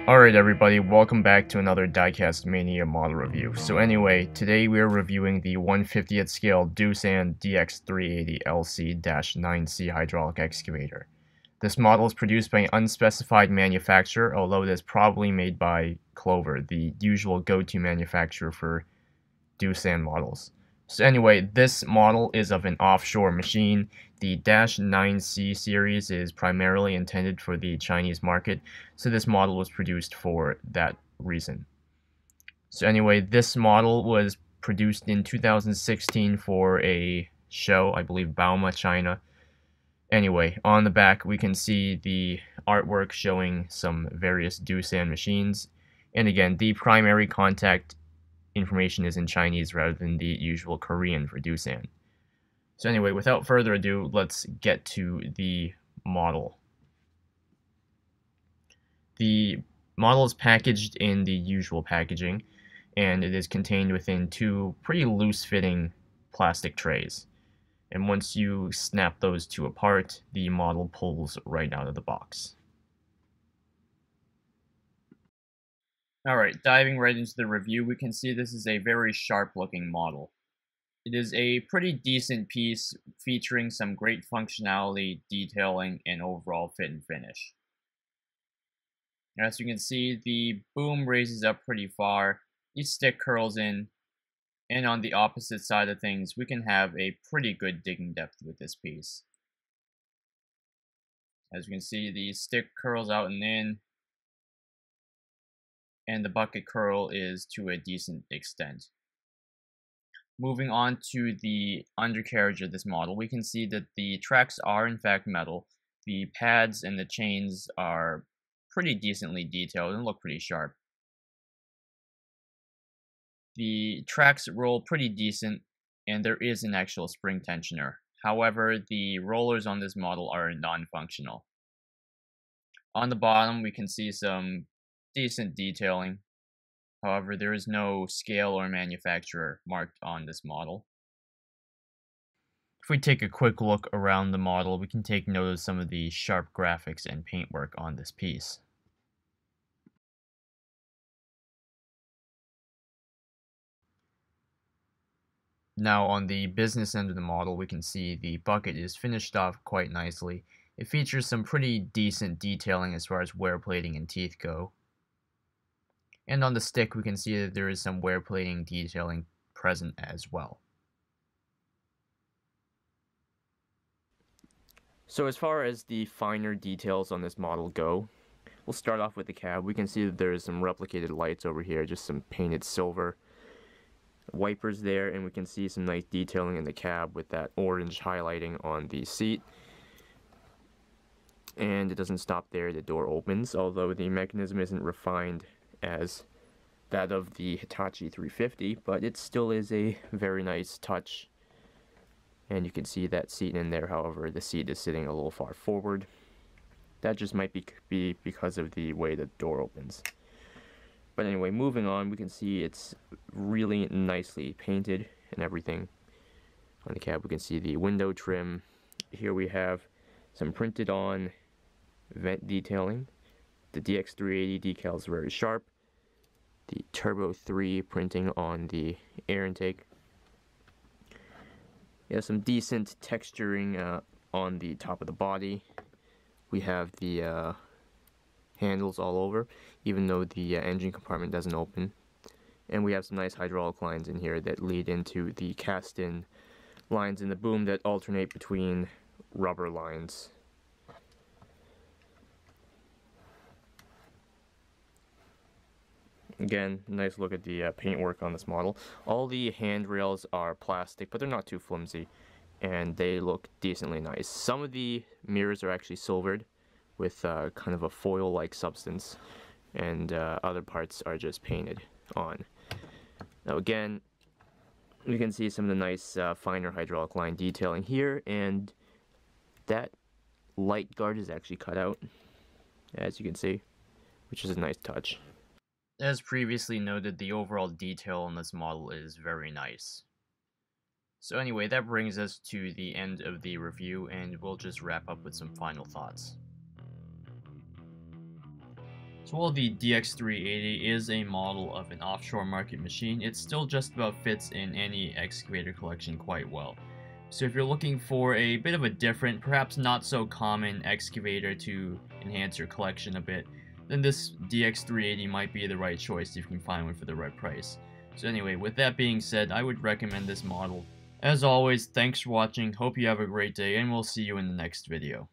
Alright everybody, welcome back to another diecastmania model review. So anyway, today we are reviewing the 1/50th scale Doosan DX380LC-9C hydraulic excavator. This model is produced by an unspecified manufacturer, although it is probably made by Clover, the usual go-to manufacturer for Doosan models. So anyway, this model is of an offshore machine. The -9C series is primarily intended for the Chinese market, so this model was produced for that reason. So anyway, this model was produced in 2016 for a show, I believe Bauma, China. Anyway, on the back we can see the artwork showing some various Doosan machines. And again, the primary contact information is in Chinese rather than the usual Korean for Doosan. So anyway, without further ado, let's get to the model. The model is packaged in the usual packaging, and it is contained within two pretty loose-fitting plastic trays. And once you snap those two apart, the model pulls right out of the box. Alright, diving right into the review, we can see this is a very sharp looking model. It is a pretty decent piece featuring some great functionality, detailing, and overall fit and finish. As you can see, the boom raises up pretty far, each stick curls in, and on the opposite side of things, we can have a pretty good digging depth with this piece. As you can see, the stick curls out and in, and the bucket curl is to a decent extent. Moving on to the undercarriage of this model, we can see that the tracks are in fact metal. The pads and the chains are pretty decently detailed and look pretty sharp. The tracks roll pretty decent, and there is an actual spring tensioner. However, the rollers on this model are non-functional. On the bottom, we can see some decent detailing. However, there is no scale or manufacturer marked on this model. If we take a quick look around the model, we can take note of some of the sharp graphics and paintwork on this piece. Now on the business end of the model, we can see the bucket is finished off quite nicely. It features some pretty decent detailing as far as wear plating and teeth go. And on the stick, we can see that there is some wear plating detailing present as well. So as far as the finer details on this model go, we'll start off with the cab. We can see that there is some replicated lights over here, just some painted silver wipers there, and we can see some nice detailing in the cab with that orange highlighting on the seat. And it doesn't stop there, the door opens, although the mechanism isn't refined as that of the Hitachi 350, but it still is a very nice touch. And you can see that seat in there. However, the seat is sitting a little far forward. That just might be because of the way the door opens. But anyway, moving on, we can see it's really nicely painted and everything. On the cab, we can see the window trim. Here we have some printed on vent detailing. The DX380 decal is very sharp. The Turbo 3 printing on the air intake. Some decent texturing on the top of the body. We have the handles all over, even though the engine compartment doesn't open. And we have some nice hydraulic lines in here that lead into the cast-in lines in the boom that alternate between rubber lines. Again, nice look at the paintwork on this model. All the handrails are plastic, but they're not too flimsy, and they look decently nice. Some of the mirrors are actually silvered with kind of a foil-like substance, and other parts are just painted on. Now again, we can see some of the nice finer hydraulic line detailing here, and that light guard is actually cut out, as you can see, which is a nice touch. As previously noted, the overall detail on this model is very nice. So anyway, that brings us to the end of the review, and we'll just wrap up with some final thoughts. So while the DX380 is a model of an offshore market machine, it still just about fits in any excavator collection quite well. So if you're looking for a bit of a different, perhaps not so common excavator to enhance your collection a bit, then this DX380 might be the right choice if you can find one for the right price. So anyway, with that being said, I would recommend this model. As always, thanks for watching, hope you have a great day, and we'll see you in the next video.